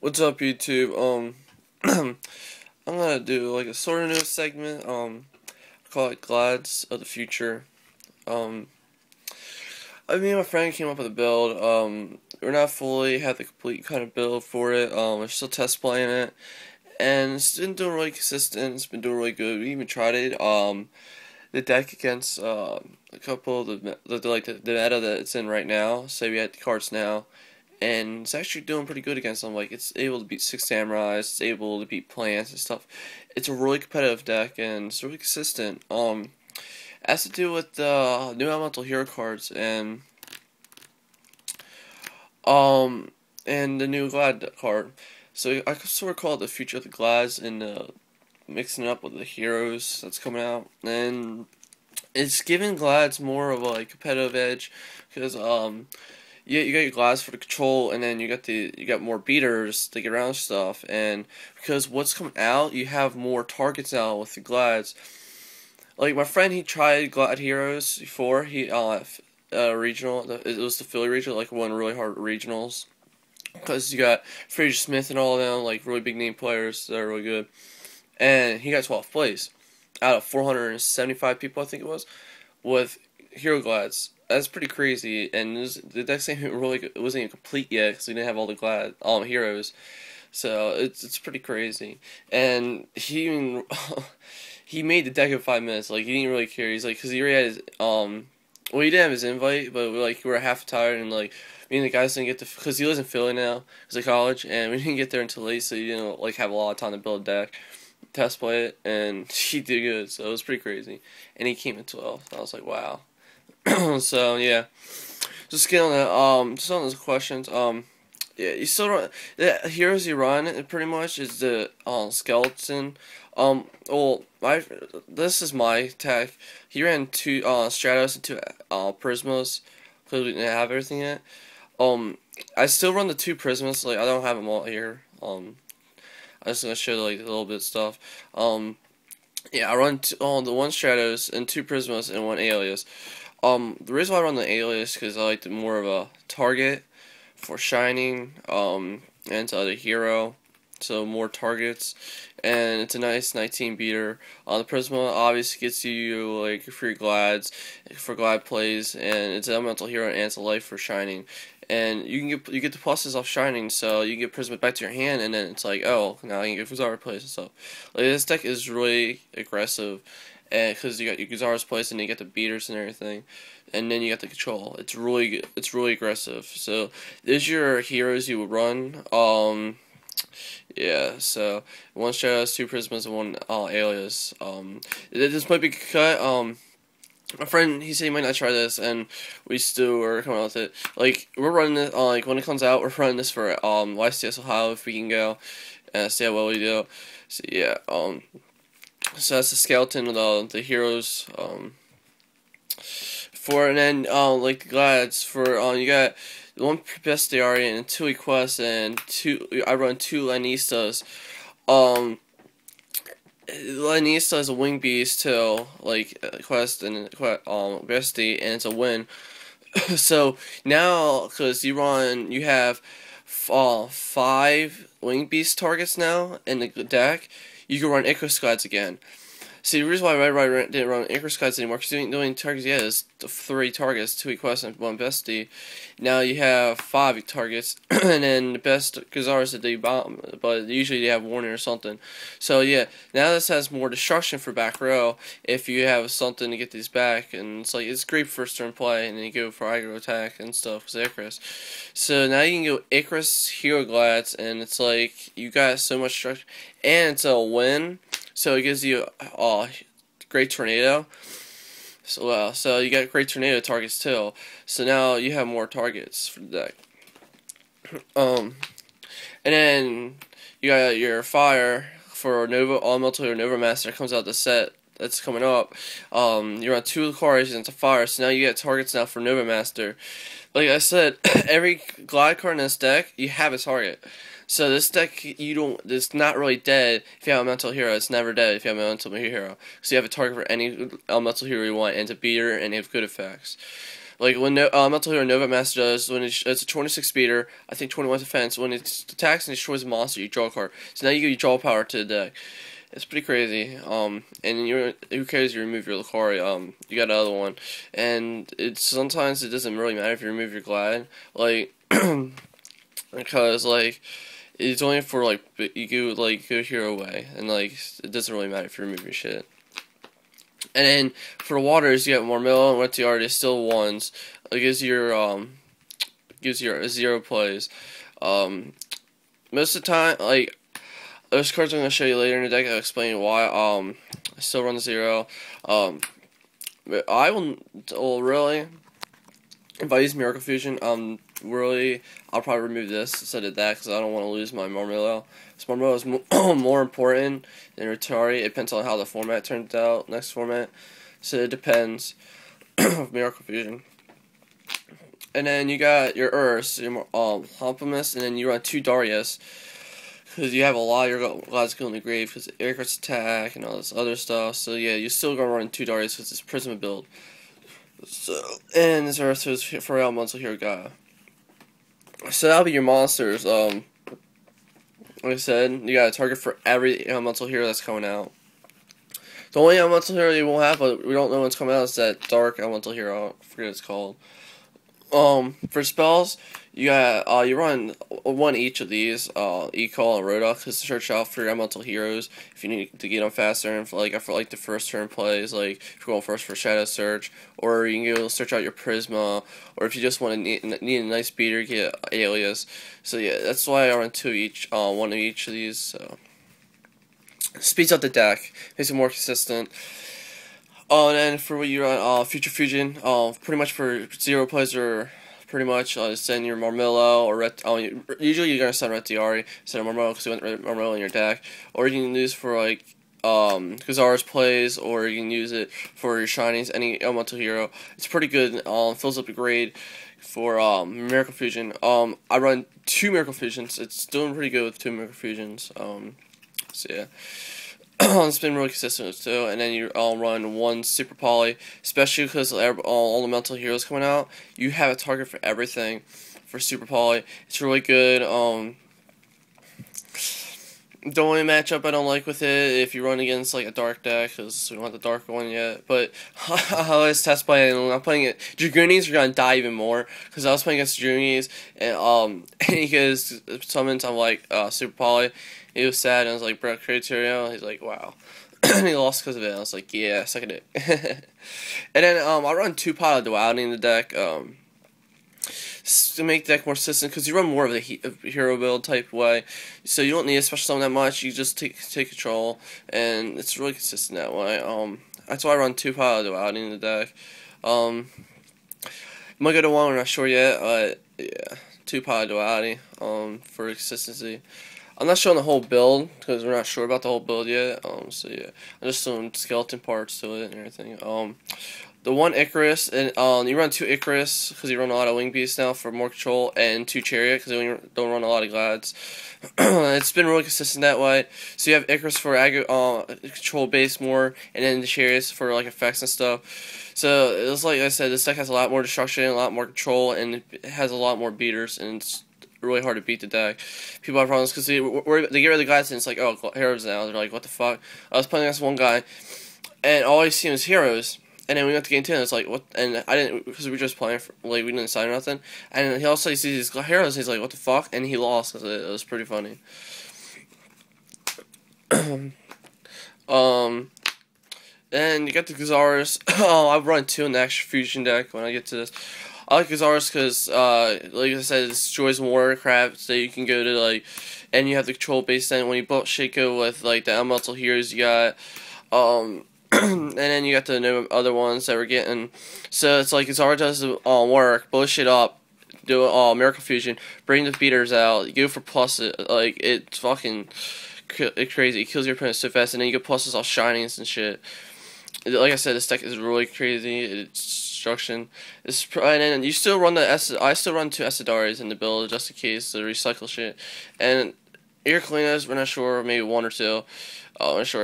What's up, YouTube? I'm gonna do like a sort of new segment. I call it Glads of the Future. Um, me and my friend came up with a build. We're not fully had the complete kind of build for it. We're still test playing it, and it's been doing really consistent. It's been doing really good. We even tried it. The deck against a couple of the meta that it's in right now. Say we had the cards now. And it's actually doing pretty good against them. Like, it's able to beat 6 samurais, it's able to beat plants and stuff. It's a really competitive deck, and it's really consistent. It has to do with the new elemental hero cards and the new glad card. So I could sort of call it the future of the glads and mixing it up with the heroes that's coming out. And it's giving glads more of a like competitive edge because yeah, you got your glass for the control, and then you got more beaters to get around stuff, and because what's coming out, you have more targets now with the glads. Like my friend, he tried Glad Heroes before. He regional. It was the Philly regional, like one really hard regionals, because you got Fraser Smith and all of them, like really big name players that are really good, and he got 12th place out of 475 people, I think it was, with Hero Glads. That's pretty crazy, and the deck's it wasn't even complete yet because we didn't have all the glad heroes, so it's pretty crazy. And he even he made the deck in 5 minutes. Like he didn't really care. He's like, because he already had his well, he didn't have his invite, but we were half tired, and like me and the guys didn't get to, because he lives in Philly now, he's at college, and we didn't get there until late, so he didn't like have a lot of time to build a deck, test play it, and he did good. So it was pretty crazy, and he came in 12th. I was like, wow. So yeah, just get on that. Just on those questions. Yeah, you still run the heroes you run. Pretty much is the skeleton. Well, this is my tech. He ran 2 Stratos and 2 Prismas because we didn't have everything yet. I still run the 2 Prismas. Like I don't have them all here. I'm just gonna show like a little bit of stuff. Yeah, I run the 1 Stratos and 2 Prismas and 1 Alias. The reason why I run the Alias because I like more of a target for Shining, and it's other hero, so more targets, and it's a nice 19 beater. The Prisma obviously gets you like free glads for glad plays, and it's an elemental hero and it's a life for Shining. And you get the pluses off Shining, so you get Prisma back to your hand, and then it's like, oh, now you can get Fuzara plays and stuff. Like this deck is really aggressive, and because you got your Guzara's place, and you get the beaters and everything, and then you got the control. It's really good. It's really aggressive. So these are your heroes you would run. Yeah. So 1 Stratos, 2 Prismas, and 1 Alias. This might be cut. My friend, he said he might not try this, and we still are coming out with it. Like we're running it. Like when it comes out, we're running this for YCS Ohio if we can go, and see how well we do. So yeah. So that's the skeleton with the heroes. And then like the glads for you got 1 bestiarian and 2 quests and 2. I run 2 Lanistas. Lanista is a wing beast too, like quest and bestie, and it's a win. So now, because you have 5 wing beast targets now in the deck, you can run Icarus glads again. See, the reason why I didn't run Icarus Guides anymore, because the only targets you had is 3 targets, 2 quests, and 1 bestie. Now you have 5 targets, and then the best Gazars that they bomb, but usually they have warning or something. So yeah, now this has more destruction for back row if you have something to get these back, and it's great for first turn play, and then you go for aggro attack and stuff, because Icarus. So now you can go Icarus, Hero Glads, and it's like, you got so much destruction, and it's a win. So it gives you great tornado. So you got great tornado targets too. So now you have more targets for the deck. And then you got your fire for Nova Elemental or Nova Master comes out the set that's coming up. You're on 2 cards and it's a fire. So now you get targets now for Nova Master. Like I said, every glide card in this deck you have a target. So this deck, it's not really dead if you have a elemental hero. It's never dead if you have an elemental hero. So you have a target for any elemental hero you want, and it's a beater, and they have good effects. Like when Metal Hero Nova Master does, when it's a 26 speeder, I think 21 defense. When it attacks and destroys a monster, you draw a card. So now you give draw power to the deck. It's pretty crazy. And who cares? You remove your Lucari. You got another one, and sometimes it doesn't really matter if you remove your Glad, like because like it's only for like you go hero away, and like it doesn't really matter if you remove your shit. And then for waters, you got Marmilla and Retiar. They're still ones. It gives you 0 plays. Most of the time, like those cards I'm gonna show you later in the deck. I'll explain why. I still run 0. But I will really, if I use Miracle Fusion, I'll probably remove this instead of that because I don't want to lose my Marmilla. So Marmilla is more important than Rotari. It depends on how the format turns out, next format. So it depends of Miracle Fusion. And then you got your Earths, your Humpimus, and then you run 2 Darius. Because you have a lot of your Glads go in the grave because of Icarus attack and all this other stuff. So yeah, you're still going to run 2 Darius because it's Prisma build. So, and this Earth is for Elemental Hero guy. So that'll be your monsters. Like I said, you got a target for every Elemental Hero that's coming out. The only Elemental Hero you won't have, but we don't know what's coming out, is that Dark Elemental Hero. I forget what it's called. For spells, you got you run 1 each of these, E-Call and Roda, because search out for your Elemental Heroes if you need to get them faster, and for the first turn plays, like if you're going first for Shadow Search, or you can go search out your Prisma, or if you just want to need a nice beater, get Alias. So yeah, that's why I run 2 each, 1 of each of these. So speeds up the deck, makes it more consistent. And then for what you run, Future Fusion, pretty much for 0 plays or pretty much send your Marmilla or usually you're gonna send Retiari instead of Marmilla because you want Marmilla in your deck, or you can use for like Kazar's plays, or you can use it for your shinies, any Elemental Hero. It's pretty good. Fills up the grade for Miracle Fusion. I run 2 Miracle Fusions. It's doing pretty good with 2 Miracle Fusions. So yeah. It's been really consistent too, and then you run 1 Super Poly, especially because all the Elemental Heroes coming out. You have a target for everything for Super Poly. It's really good. The only matchup I don't like with it if you run against like a dark deck, because we don't have the dark one yet. But I always test play it, and when I'm playing it, Dragoonies are gonna die even more because I was playing against Dragoonies, and he goes summons. I'm like Super Poly. He was sad, and I was like, bro, criteria. He's like, wow. And he lost because of it. I was like, yeah, suck at it. And then I run 2 Pile of Duality in the deck to make the deck more consistent, because you run more of the hero build type way. So you don't need a special summon that much. You just take control, and it's really consistent that way. That's why I run 2 Pile of Duality in the deck. Might go to 1, we're not sure yet, but yeah, 2 Pile of Duality for consistency. I'm not showing the whole build because we're not sure about the whole build yet. So yeah, I'm just showing skeleton parts to it and everything. The 1 Icarus, and you run 2 Icarus because you run a lot of Wing Beasts now for more control, and 2 Chariot because you don't run a lot of Glads. It's been really consistent that way. So you have Icarus for control base more, and then the Chariots for like effects and stuff. So it's like I said, this deck has a lot more destruction, a lot more control, and it has a lot more beaters, and it's really hard to beat the deck. People have problems because they get rid of the guys and it's like, oh, heroes now. They're like, what the fuck? I was playing against one guy, and all I see was heroes. And then we got to game 10, and it's like, what? And I didn't, because we were just playing, we didn't sign or nothing. And he also sees these heroes, and he's like, what the fuck? And he lost, because it was pretty funny. And you got the Gazars. Oh, I've run 2 in the extra fusion deck when I get to this. I like Gazars because, like I said, it destroys Warcraft, so you can go to, like, and you have the control base. Then when you build Shaco with, like, the Elemental Heroes, you got, and then you got the other ones that we're getting. So it's like Gazar does the work, blow shit up, do Miracle Fusion, bring the beaters out, you go for pluses, like, it's fucking crazy. It kills your opponent so fast, and then you get pluses all shinies and shit. Like I said, this deck is really crazy. It's destruction. And then you still run I still run 2 Esidaris in the build just in case to recycle shit. And Ear Cleaners, we're not sure, maybe 1 or 2. I'm not sure.